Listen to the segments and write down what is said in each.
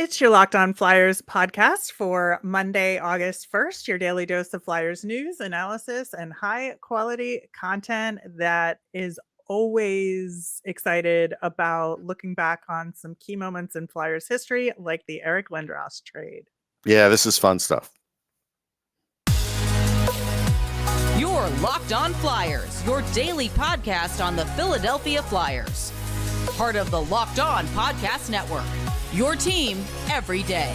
It's your Locked On Flyers podcast for Monday, August 1st, your daily dose of Flyers news, analysis, and high quality content that is always excited about looking back on some key moments in Flyers history, like the Eric Lindros trade. Yeah, this is fun stuff. You're Locked On Flyers, your daily podcast on the Philadelphia Flyers. Part of the Locked On Podcast Network. Your team every day.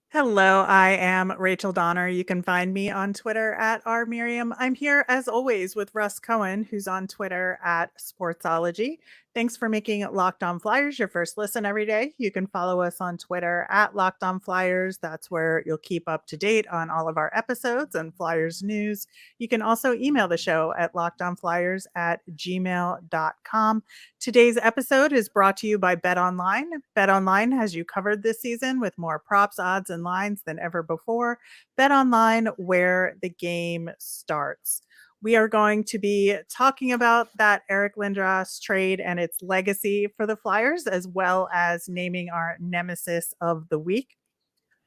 Hello, I am Rachel Donner. You can find me on Twitter at rmiriam. I'm here as always with Russ Cohen, who's on Twitter at Sportsology. Thanks for making Locked On Flyers your first listen every day. You can follow us on Twitter at Locked On Flyers. That's where you'll keep up to date on all of our episodes and Flyers news. You can also email the show at lockedonflyers@gmail.com. Today's episode is brought to you by BetOnline. BetOnline has you covered this season with more props, odds, and lines than ever before. BetOnline, where the game starts. We are going to be talking about that Eric Lindros trade and its legacy for the Flyers, as well as naming our Nemesis of the week.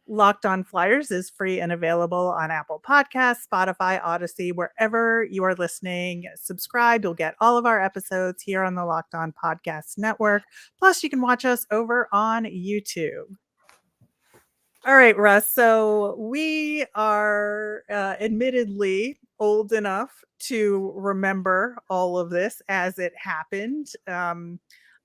Locked On Flyers is free and available on Apple Podcasts, Spotify, Odyssey, wherever you are listening. Subscribe. You'll get all of our episodes here on the Locked On Podcast Network. Plus, you can watch us over on YouTube. All right, Russ. So we are admittedly old enough to remember all of this as it happened.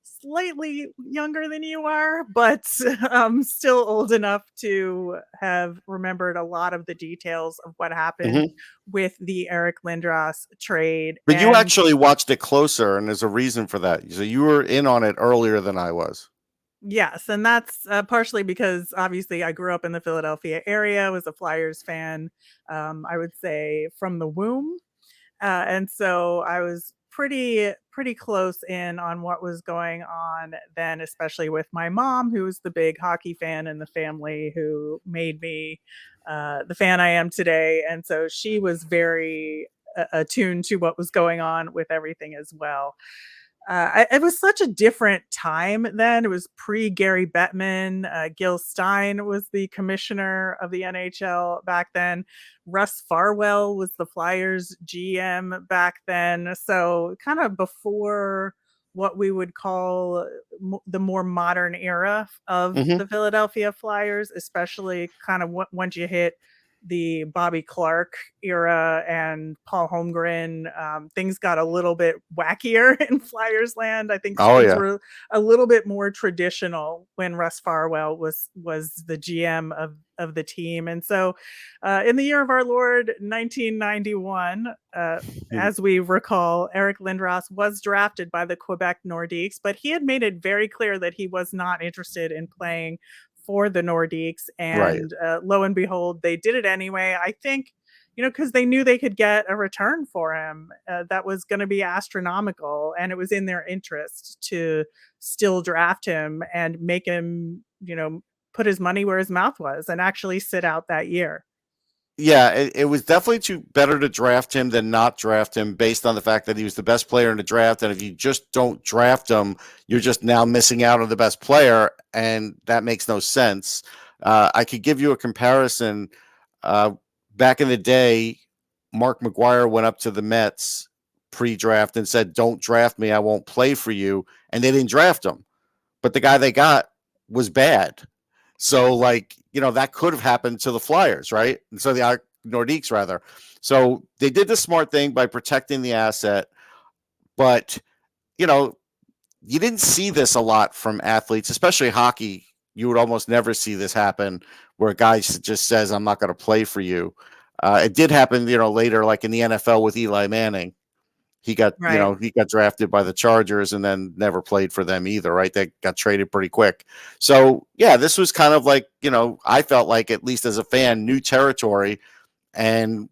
Slightly younger than you are, but still old enough to have remembered a lot of the details of what happened with the Eric Lindros trade. But you actually watched it closer, and there's a reason for that. So you were in on it earlier than I was. Yes, and that's partially because obviously I grew up in the Philadelphia area, was a Flyers fan, I would say from the womb. And so I was pretty close in on what was going on then, especially with my mom, who was the big hockey fan in the family, who made me the fan I am today. And so she was very attuned to what was going on with everything as well. It was such a different time then. It was pre-Gary Bettman. Gil Stein was the commissioner of the NHL back then. Russ Farwell was the Flyers GM back then. So kind of before what we would call the more modern era of the Philadelphia Flyers, especially kind of once you hit the Bobby Clark era and Paul Holmgren, things got a little bit wackier in Flyers land. I think things were a little bit more traditional when Russ Farwell was the GM of the team. And so in the year of our Lord, 1991, as we recall, Eric Lindros was drafted by the Quebec Nordiques, but he had made it very clear that he was not interested in playing for the Nordiques, and lo and behold, they did it anyway. I think, because they knew they could get a return for him that was going to be astronomical, and it was in their interest to still draft him and make him, put his money where his mouth was and actually sit out that year. Yeah, it was definitely better to draft him than not draft him, based on the fact that he was the best player in the draft. And if you just don't draft him, you're just now missing out on the best player, and that makes no sense. I could give you a comparison. Back in the day, Mark McGuire went up to the Mets pre-draft and said, "Don't draft me, I won't play for you," and they didn't draft him. But the guy they got was bad. So, that could have happened to the Flyers, right? And so the Nordiques, rather. So they did the smart thing by protecting the asset. But, you didn't see this a lot from athletes, especially hockey. You would almost never see this happen where a guy just says, "I'm not going to play for you." It did happen, later, like in the NFL with Eli Manning. He got, he got drafted by the Chargers and then never played for them either, right? They got traded pretty quick. So, yeah, this was kind of like, I felt like, at least as a fan, new territory, and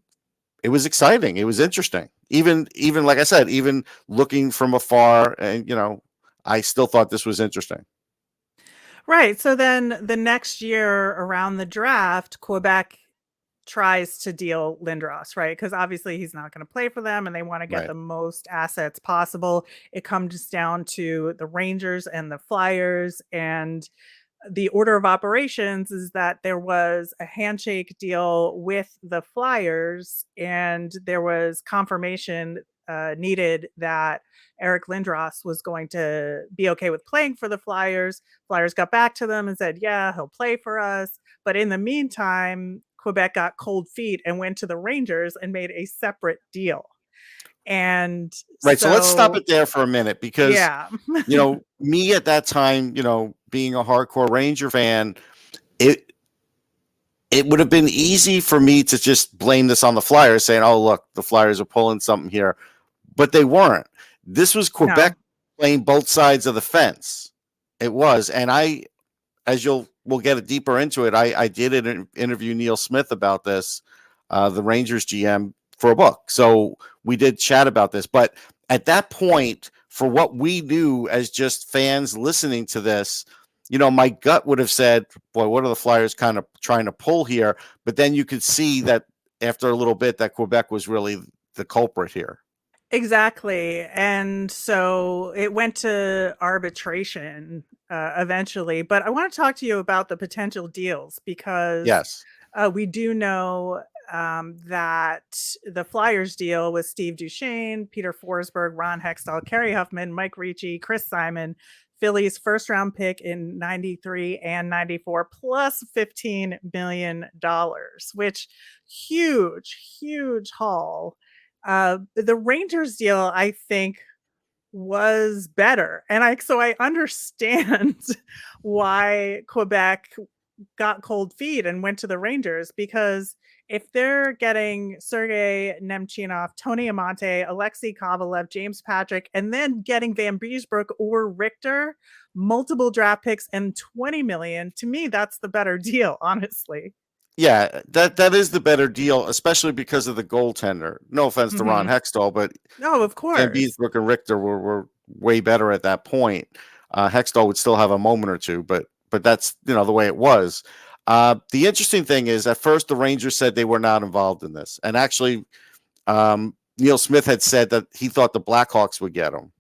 it was exciting. It was interesting. Even like I said, even looking from afar, and, I still thought this was interesting. Right. So then the next year around the draft, Quebec tries to deal Lindros, right? Because obviously he's not going to play for them and they want to get Right. the most assets possible. It comes down to the Rangers and the Flyers, and the order of operations is that there was a handshake deal with the Flyers, and there was confirmation needed that Eric Lindros was going to be okay with playing for the Flyers. Flyers got back to them and said, yeah, he'll play for us. But in the meantime, Quebec got cold feet and went to the Rangers and made a separate deal. And Right. So let's stop so, it there for a minute because, yeah. me at that time, being a hardcore Ranger fan, it would have been easy for me to just blame this on the Flyers, saying, "Oh, look, the Flyers are pulling something here," but they weren't. This was Quebec No. playing both sides of the fence. It was, and we'll get it deeper into it. I did interview Neil Smith about this, the Rangers GM, for a book. So we did chat about this, but at that point, for what we knew as just fans listening to this, my gut would have said, boy, what are the Flyers kind of trying to pull here? But then you could see that after a little bit that Quebec was really the culprit here. Exactly. And so it went to arbitration eventually. But I want to talk to you about the potential deals because Yes. we do know that the Flyers deal with Steve Duchesne, Peter Forsberg, Ron Hextall, Kerry Huffman, Mike Ricci, Chris Simon, Philly's first round pick in 93 and 94, plus $15 million, which huge haul. The Rangers deal, I think, was better. And I understand why Quebec got cold feet and went to the Rangers, because if they're getting Sergei Nemchinov, Tony Amante, Alexei Kovalev, James Patrick, and then getting Van Beesbrook or Richter, multiple draft picks and 20 million, to me, that's the better deal, honestly. Yeah, that is the better deal, especially because of the goaltender. No offense to Ron Hextall, but No, of Van course. Beesbrook and Richter were way better at that point. Hextall would still have a moment or two, but that's the way it was. The interesting thing is, at first the Rangers said they were not involved in this, and actually, Neil Smith had said that he thought the Blackhawks would get him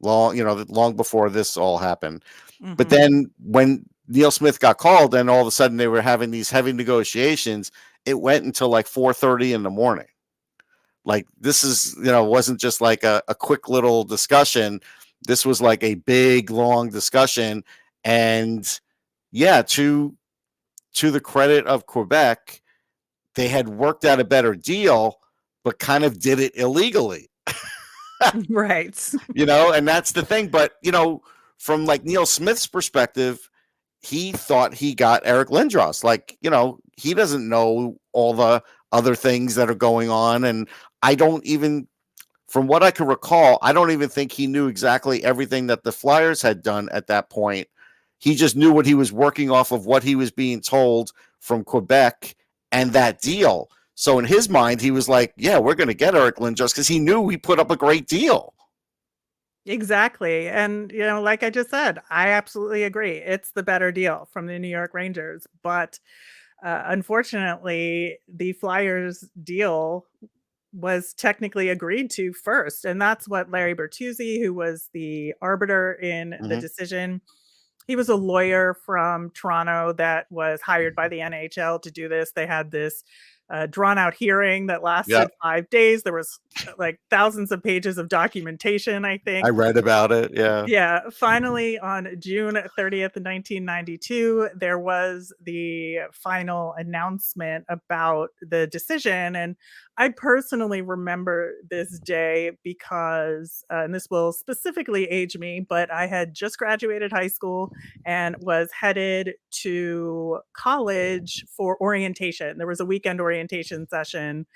long before this all happened. But then when Neil Smith got called, and all of a sudden they were having these heavy negotiations, it went until like 4:30 in the morning. Like, this is, wasn't just like a quick little discussion. This was like a big, long discussion. And yeah, to the credit of Quebec, they had worked out a better deal, but kind of did it illegally. Right. And that's the thing. But, from like Neil Smith's perspective, he thought he got Eric Lindros. Like, he doesn't know all the other things that are going on. And from what I can recall, I don't even think he knew exactly everything that the Flyers had done at that point. He just knew what he was working off of, what he was being told from Quebec and that deal. So in his mind, he was like, yeah, we're going to get Eric Lindros, because he knew he put up a great deal. Exactly. And, like I just said, I absolutely agree. It's the better deal from the New York Rangers. But unfortunately, the Flyers deal was technically agreed to first. And that's what Larry Bertuzzi, who was the arbiter in the decision, he was a lawyer from Toronto that was hired by the NHL to do this. They had this drawn out hearing that lasted 5 days. There was like thousands of pages of documentation, I think. I read about it. Yeah. Yeah. Finally, on June 30th, 1992, there was the final announcement about the decision. And I personally remember this day because, and this will specifically age me, but I had just graduated high school and was headed to college for orientation. There was a weekend orientation session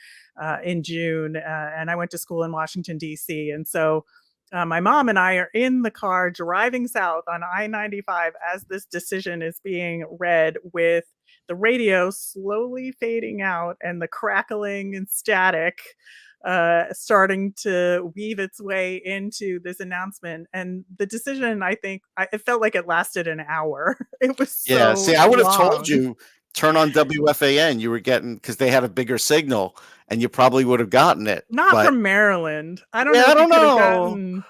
in June, and I went to school in Washington, D.C. And so my mom and I are in the car driving south on I-95 as this decision is being read, with the radio slowly fading out and the crackling and static starting to weave its way into this announcement. And the decision, I think, it felt like it lasted an hour. It was so See, I would have told long. you turn on WFAN. You were getting, because they had a bigger signal, and you probably would have gotten it. Not But from Maryland. I don't yeah, know I if you don't could have know. gotten.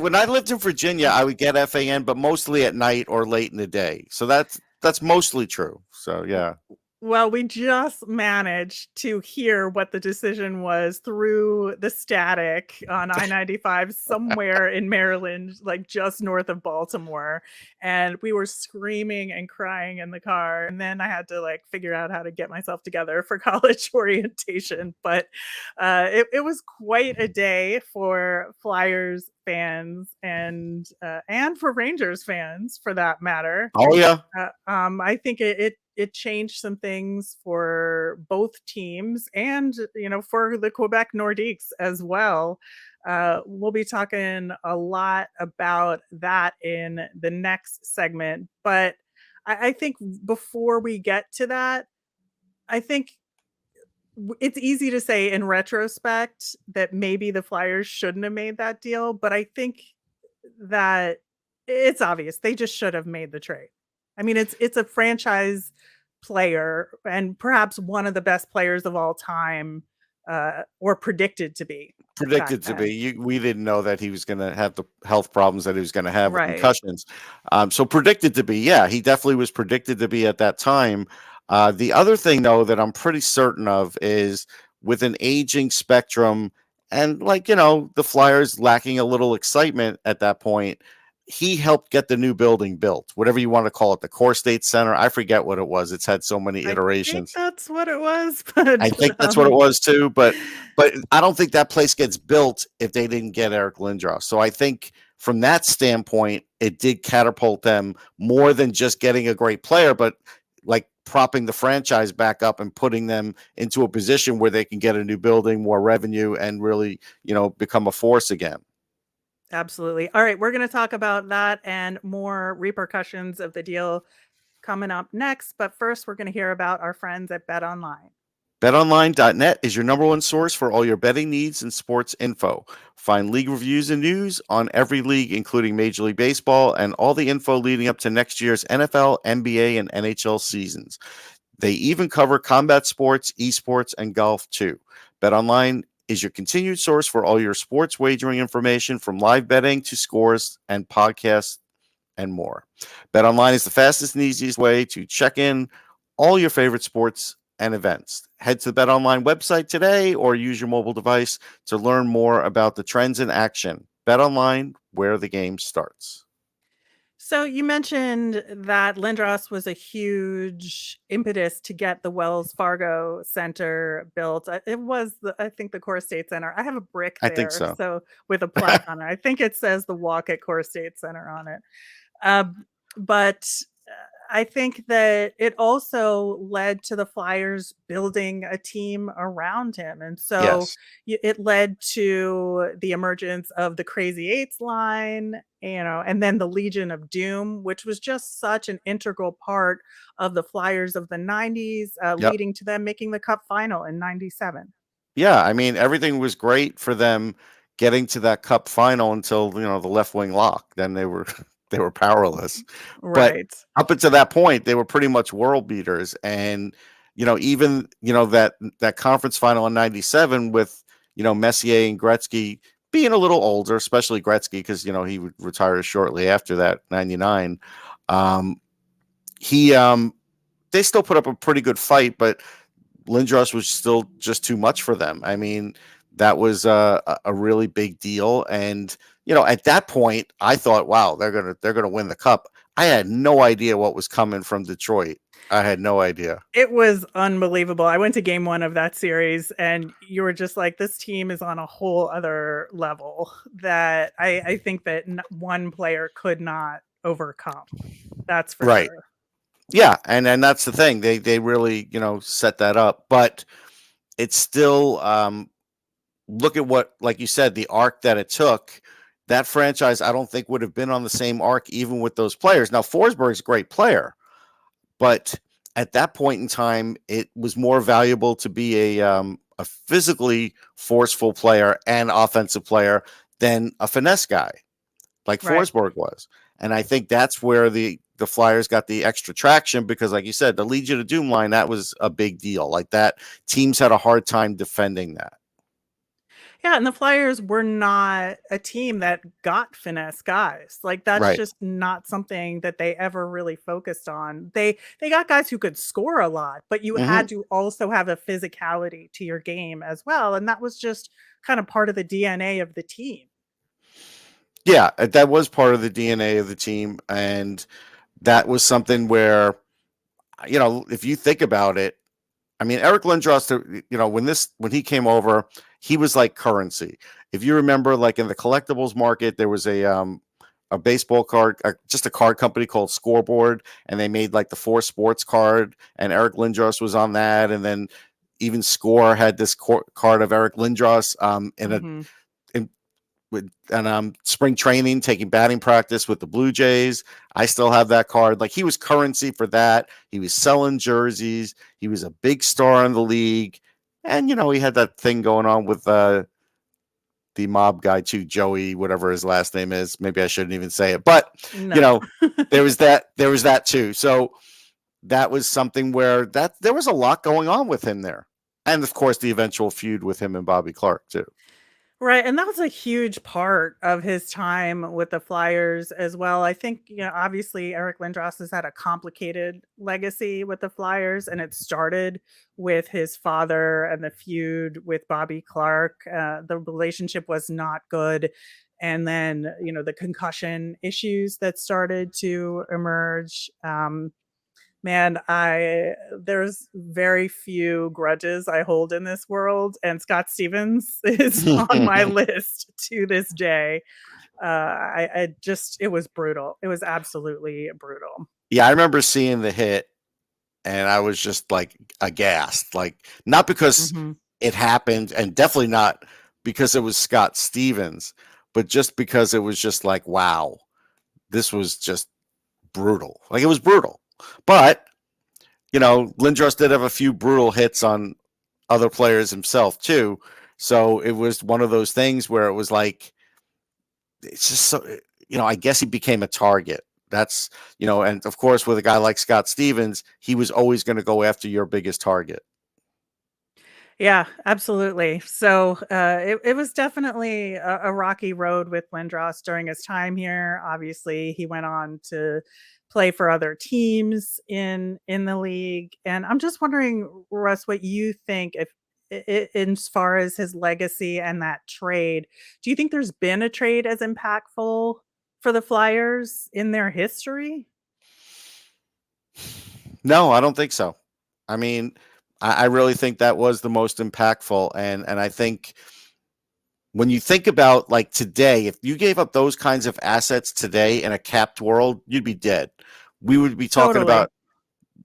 When I lived in Virginia, I would get FAN, but mostly at night or late in the day. So that's mostly true. So yeah. Well, we just managed to hear what the decision was through the static on I-95 somewhere in Maryland, like just north of Baltimore. And we were screaming and crying in the car. And then I had to like figure out how to get myself together for college orientation. But it was quite a day for Flyers fans and for Rangers fans, for that matter. Oh yeah. I think it changed some things for both teams and, for the Quebec Nordiques as well. We'll be talking a lot about that in the next segment. But I think before we get to that, I think it's easy to say in retrospect that maybe the Flyers shouldn't have made that deal. But I think that it's obvious they just should have made the trade. I mean, it's a franchise player and perhaps one of the best players of all time, or predicted to be. Predicted to be. We didn't know that he was going to have the health problems that he was going to have with Right. concussions. So predicted to be, yeah, he definitely was predicted to be at that time. The other thing, though, that I'm pretty certain of is with an aging Spectrum and the Flyers lacking a little excitement at that point, he helped get the new building built, whatever you want to call it, the Core State Center. I forget what it was. It's had so many iterations. I think that's what it was. But I think that's what it was too. But I don't think that place gets built if they didn't get Eric Lindros. So I think from that standpoint, it did catapult them more than just getting a great player, but like propping the franchise back up and putting them into a position where they can get a new building, more revenue, and really, become a force again. Absolutely. All right, we're going to talk about that and more repercussions of the deal coming up next. But first, we're going to hear about our friends at BetOnline. BetOnline.net is your number one source for all your betting needs and sports info. Find league reviews and news on every league, including Major League Baseball, and all the info leading up to next year's NFL, NBA, and NHL seasons. They even cover combat sports, esports, and golf too. BetOnline is your continued source for all your sports wagering information, from live betting to scores and podcasts and more. BetOnline is the fastest and easiest way to check in all your favorite sports and events. Head to the BetOnline website today or use your mobile device to learn more about the trends in action. BetOnline, where the game starts. So you mentioned that Lindros was a huge impetus to get the Wells Fargo Center built. It was, I think, the Core State Center. I have a brick there, I think so. With a plaque on it. I think it says the Walk at Core State Center on it. But I think that it also led to the Flyers building a team around him. And so it led to the emergence of the Crazy Eights line, and then the Legion of Doom, which was just such an integral part of the Flyers of the 90s, leading to them making the Cup final in 97. Yeah, I mean, everything was great for them getting to that Cup final until, the left wing lock. Then they were powerless. Right. But up until that point, they were pretty much world beaters. And, even, that conference final in 97 with, Messier and Gretzky being a little older, especially Gretzky, because, he would retire shortly after that, 99. They still put up a pretty good fight, but Lindros was still just too much for them. I mean, that was a really big deal. And, at that point, I thought, wow, they're gonna win the Cup. I had no idea what was coming from Detroit. I had no idea. It was unbelievable. I went to game one of that series, and you were just like, this team is on a whole other level that I think that one player could not overcome. That's for right. Sure. Yeah, and that's the thing. They really, set that up. But it's still look at what, like you said, the arc that it took. That franchise, I don't think, would have been on the same arc even with those players. Now, Forsberg's a great player, but at that point in time, it was more valuable to be a physically forceful player and offensive player than a finesse guy like Forsberg was. And I think that's where the the Flyers got the extra traction because, like you said, the Legion of Doom line, that was a big deal. Like that, teams had a hard time defending that. Yeah, and the Flyers were not a team that got finesse guys. Like that's Right. just not something that they ever really focused on. They got guys who could score a lot, but you Mm-hmm. had to also have a physicality to your game as well, and that was just kind of part of the DNA of the team. Yeah, that was part of the DNA of the team, and that was something where, if you think about it, I mean, Eric Lindros, when he came over, he was like currency. If you remember, like in the collectibles market, there was a baseball card, just a card company called Scoreboard, and they made like the 4 Sports card, and Eric Lindros was on that, and then even Score had this card of Eric Lindros in spring training, taking batting practice with the Blue Jays. I still have that card. Like, he was currency for that. He was selling jerseys. He was a big star in the league. And, he had that thing going on with the mob guy too, Joey, whatever his last name is. Maybe I shouldn't even say it, but No. there was that too. So that was something where there was a lot going on with him there. And of course the eventual feud with him and Bobby Clark too. Right, and that was a huge part of his time with the Flyers as well. I think, obviously Eric Lindros has had a complicated legacy with the Flyers, and it started with his father and the feud with Bobby Clark. The relationship was not good. And then, the concussion issues that started to emerge. Man, there's very few grudges I hold in this world, and Scott Stevens is on my list to this day. It was brutal. It was absolutely brutal. Yeah, I remember seeing the hit, and I was just like aghast. Like, not because it happened, and definitely not because it was Scott Stevens, but just because it was just like, wow, this was just brutal. Like, it was brutal. But, Lindros did have a few brutal hits on other players himself too. So it was one of those things where it was like, it's just so, I guess he became a target. That's, and of course with a guy like Scott Stevens, he was always going to go after your biggest target. Yeah, absolutely. So it was definitely a rocky road with Lindros during his time here. Obviously, he went on to play for other teams in the league, and I'm just wondering, Russ, what you think in as far as his legacy and that trade. Do you think there's been a trade as impactful for the Flyers in their history? No, I don't think so. I mean, I really think that was the most impactful. And I think when you think about like today, if you gave up those kinds of assets today in a capped world, you'd be dead. We would be talking about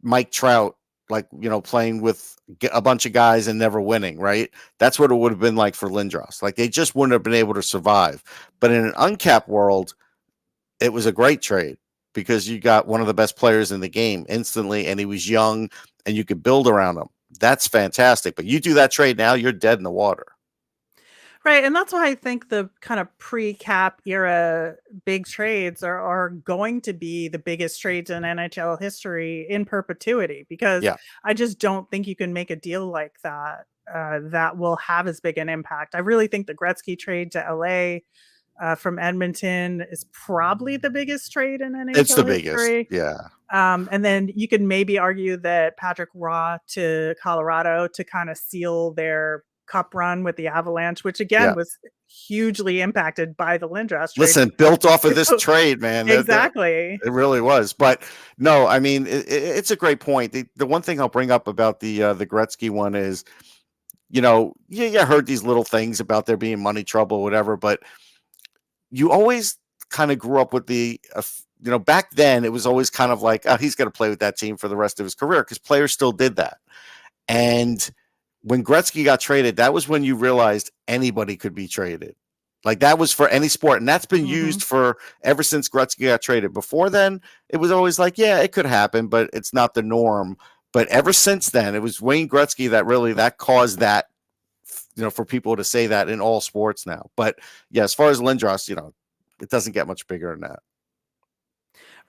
Mike Trout, like, playing with a bunch of guys and never winning, right? That's what it would have been like for Lindros. Like, they just wouldn't have been able to survive. But in an uncapped world, it was a great trade because you got one of the best players in the game instantly, and he was young, and you could build around him. That's fantastic. But you do that trade now, you're dead in the water. Right, and that's why I think the kind of pre-cap era big trades are going to be the biggest trades in NHL history in perpetuity, because I just don't think you can make a deal like that that will have as big an impact. I really think the Gretzky trade to LA from Edmonton is probably the biggest trade in NHL It's the history. biggest, yeah. And then you could maybe argue that Patrick Roy to Colorado to kind of seal their cup run with the Avalanche, which again was hugely impacted by the Lindros trade. Listen, built off of this trade, man. Exactly. It really was. But no, I mean, it's a great point. The one thing I'll bring up about the Gretzky one is, you heard these little things about there being money trouble, whatever, but you always kind of grew up with the, back then it was always kind of like, oh, he's going to play with that team for the rest of his career, because players still did that. And when Gretzky got traded, that was when you realized anybody could be traded. Like, that was for any sport. And that's been used for ever since Gretzky got traded. Before then, it was always like, yeah, it could happen, but it's not the norm. But ever since then, it was Wayne Gretzky that caused that, for people to say that in all sports now. But yeah, as far as Lindros, it doesn't get much bigger than that.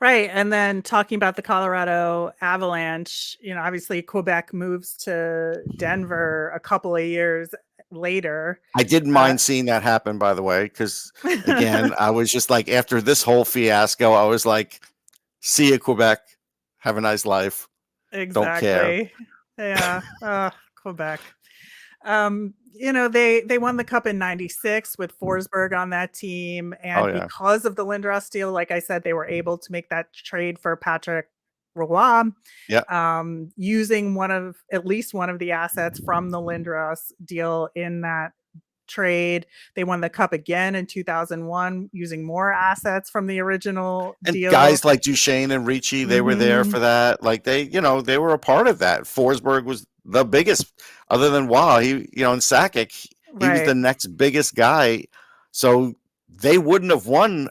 Right. And then talking about the Colorado Avalanche, obviously Quebec moves to Denver a couple of years later. I didn't mind seeing that happen, by the way, because again, I was just like, after this whole fiasco, I was like, see you, Quebec. Have a nice life. Don't care. Exactly. Yeah. Quebec. They won the cup in 96 with Forsberg on that team. Oh, And yeah. because of the Lindros deal, like I said, they were able to make that trade for Patrick Roy, Yeah. using at least one of the assets from the Lindros deal in that trade. They won the cup again in 2001 using more assets from the original And deal. guys like Duchesne and Ricci, they were there for that. Like they were a part of that. Forsberg was the biggest, other than He, and Sakic, he was the next biggest guy. So they wouldn't have won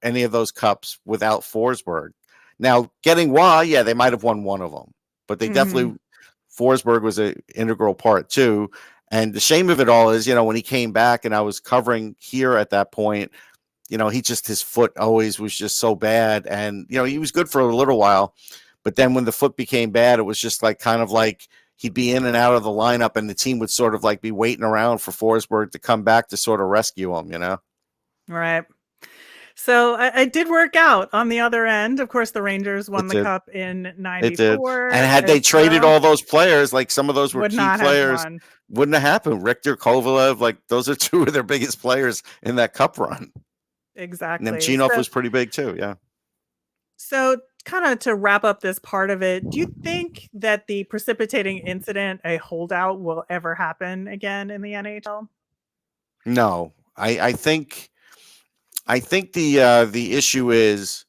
any of those cups without Forsberg. Now, getting yeah, they might have won one of them, but they definitely, Forsberg was an integral part too. And the shame of it all is, when he came back and I was covering here at that point, his foot always was just so bad. And, he was good for a little while, but then when the foot became bad, it was just like, kind of like he'd be in and out of the lineup and the team would sort of like be waiting around for Forsberg to come back to sort of rescue him, Right. So I did work out on the other end. Of course, the Rangers won the cup in 94. It did. And had they traded all those players, like some of those were key players, wouldn't have happened. Richter, Kovalev, like those are two of their biggest players in that cup run. Exactly. And Nemchinov was pretty big too. Yeah. So kind of to wrap up this part of it, do you think that the precipitating incident, a holdout, will ever happen again in the NHL? No, I think the issue is,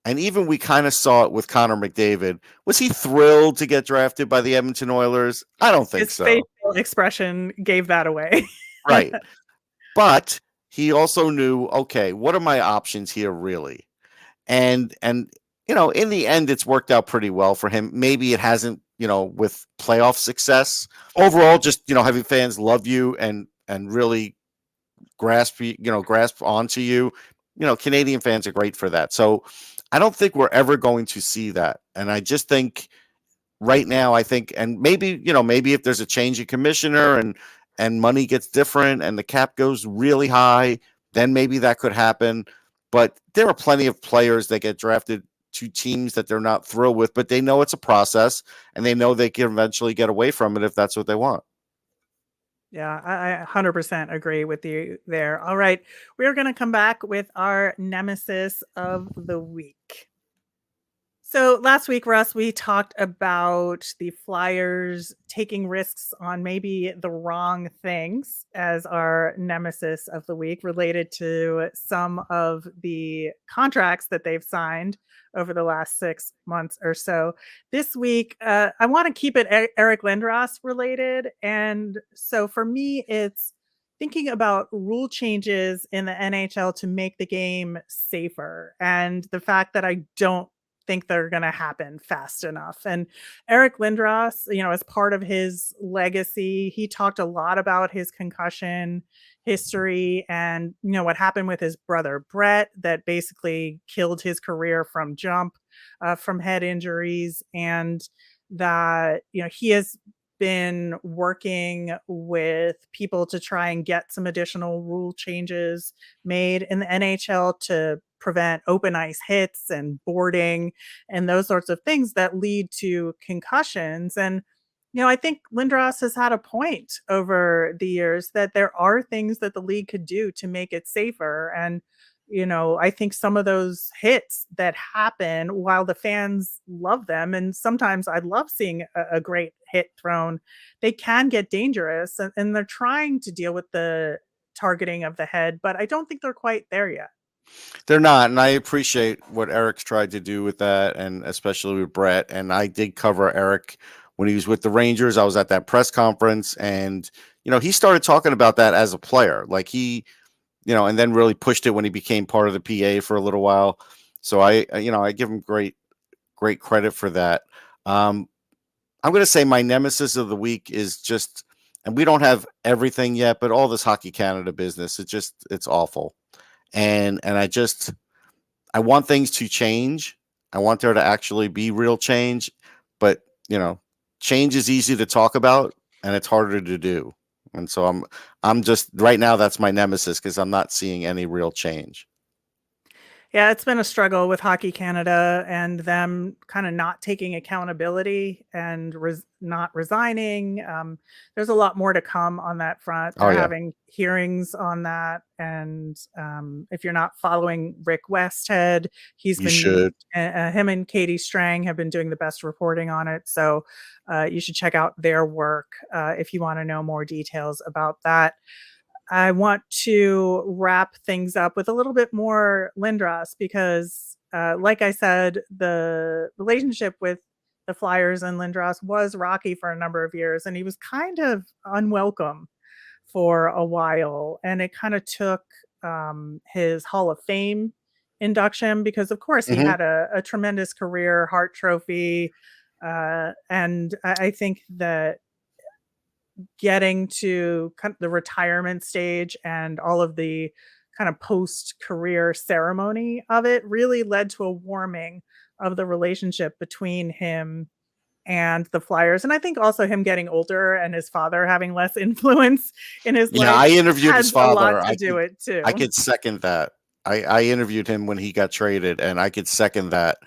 and even we kind of saw it with Connor McDavid. Was he thrilled to get drafted by the Edmonton Oilers? I don't think so. His facial expression gave that away. Right. But he also knew, okay, what are my options here really? And in the end, it's worked out pretty well for him. Maybe it hasn't, with playoff success. Overall, just, having fans love you and really grasp onto you. Canadian fans are great for that. So I don't think we're ever going to see that. And I just think right now, and maybe if there's a change in commissioner and money gets different and the cap goes really high, then maybe that could happen. But there are plenty of players that get drafted to teams that they're not thrilled with, but they know it's a process and they know they can eventually get away from it if that's what they want. Yeah, I 100% agree with you there. All right, we're going to come back with our Nemesis of the week. So last week, Russ, we talked about the Flyers taking risks on maybe the wrong things as our Nemesis of the week, related to some of the contracts that they've signed over the last 6 months or so. This week, I want to keep it Eric Lindros related. And so for me, it's thinking about rule changes in the NHL to make the game safer, and the fact that I don't think they're going to happen fast enough. And Eric Lindros, as part of his legacy, he talked a lot about his concussion history and, what happened with his brother Brett that basically killed his career from jump, from head injuries. And that, he has been working with people to try and get some additional rule changes made in the NHL to prevent open ice hits and boarding and those sorts of things that lead to concussions. And, I think Lindros has had a point over the years that there are things that the league could do to make it safer. And, I think some of those hits that happen, while the fans love them, and sometimes I love seeing a great hit thrown, they can get dangerous. And they're trying to deal with the targeting of the head, but I don't think they're quite there yet. They're not, and I appreciate what Eric's tried to do with that, and especially with Brett. And I did cover Eric when he was with the Rangers. I was at that press conference, and he started talking about that as a player, like he, and then really pushed it when he became part of the PA for a little while. So I give him great credit for that. I'm going to say my Nemesis of the week is just, and we don't have everything yet, but all this Hockey Canada business, it's awful. And I want things to change. I want there to actually be real change, but change is easy to talk about and it's harder to do. And so I'm just right now, that's my nemesis because I'm not seeing any real change. Yeah, it's been a struggle with Hockey Canada and them kind of not taking accountability and not resigning. There's a lot more to come on that front. Oh They're yeah, having hearings on that. And if you're not following Rick Westhead, he's you been, should. him and Katie Strang have been doing the best reporting on it. So you should check out their work if you want to know more details about that. I want to wrap things up with a little bit more Lindros because, like I said, the relationship with the Flyers and Lindros was rocky for a number of years, and he was kind of unwelcome for a while. And it kind of took his Hall of Fame induction because, of course, he Hmm. had a tremendous career, Hart Trophy. And I think that getting to kind of the retirement stage and all of the kind of post-career ceremony of it really led to a warming of the relationship between him and the Flyers. And I think also him getting older and his father having less influence in his Yeah, life I interviewed his had a lot father. to do it I too. could second that. I interviewed him when he got traded, and I could second that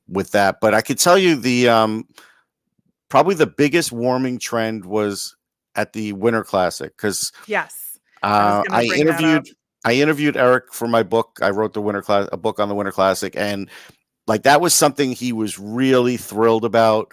with that. But I could tell you the probably the biggest warming trend was at the Winter Classic because Yes. I was going to bring that up. I interviewed Eric for my book. I wrote a book on the Winter Classic, and like that was something he was really thrilled about,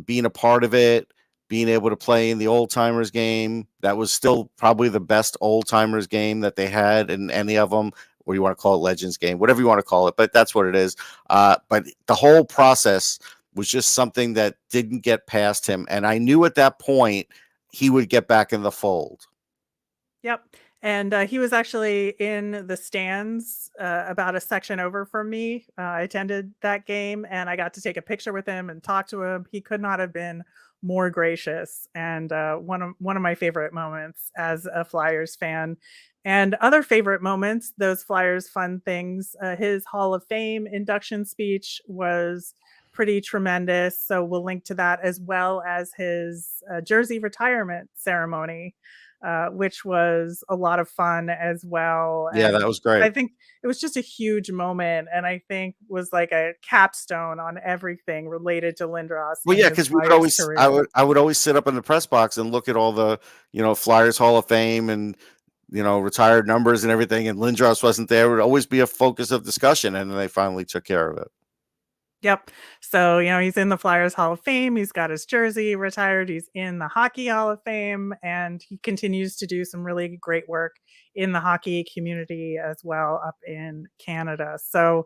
being a part of it, being able to play in the old timers game. That was still probably the best old timers game that they had in any of them, or you want to call it Legends game, whatever you want to call it, but that's what it is. But the whole process was just something that didn't get past him, and I knew at that point he would get back in the fold. Yep. And he was actually in the stands about a section over from me. I attended that game and I got to take a picture with him and talk to him. He could not have been more gracious and one of my favorite moments as a Flyers fan. And other favorite moments, those Flyers fun things, his Hall of Fame induction speech was pretty tremendous. So we'll link to that as well as his jersey retirement ceremony, which was a lot of fun as well. Yeah, And that was great. I think it was just a huge moment, and I think was like a capstone on everything related to Lindros Well, in yeah, his because we would Flyers always, career. I would always sit up in the press box and look at all the, Flyers Hall of Fame and retired numbers and everything, and Lindros wasn't there. It would always be a focus of discussion, and then they finally took care of it. Yep. So, he's in the Flyers Hall of Fame. He's got his jersey retired. He's in the Hockey Hall of Fame, and he continues to do some really great work in the hockey community as well up in Canada. So,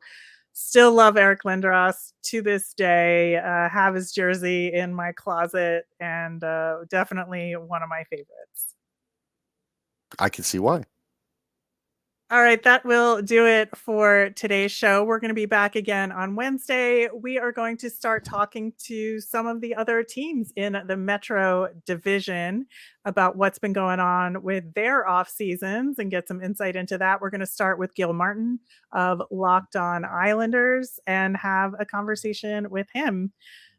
still love Eric Lindros to this day. Have his jersey in my closet, and definitely one of my favorites. I can see why. All right, that will do it for today's show. We're going to be back again on Wednesday. We are going to start talking to some of the other teams in the Metro Division about what's been going on with their off seasons and get some insight into that. We're going to start with Gil Martin of Locked On Islanders and have a conversation with him.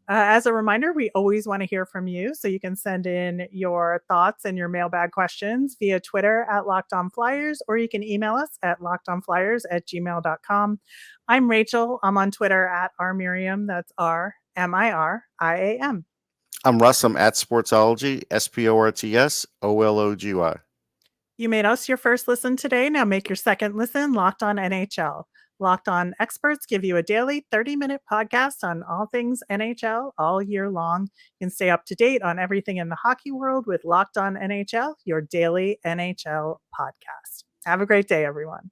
As a reminder, we always want to hear from you. So you can send in your thoughts and your mailbag questions via Twitter at Locked On Flyers, or you can email us at lockedonflyers@gmail.com. I'm Rachel. I'm on Twitter at rmiriam. That's RMIRIAM. I'm Russ. I'm at Sportsology, SPORTSOLOGY. You made us your first listen today. Now make your second listen Locked On NHL. Locked On experts give you a daily 30-minute podcast on all things NHL all year long. You can stay up to date on everything in the hockey world with Locked On NHL, your daily NHL podcast. Have a great day, everyone.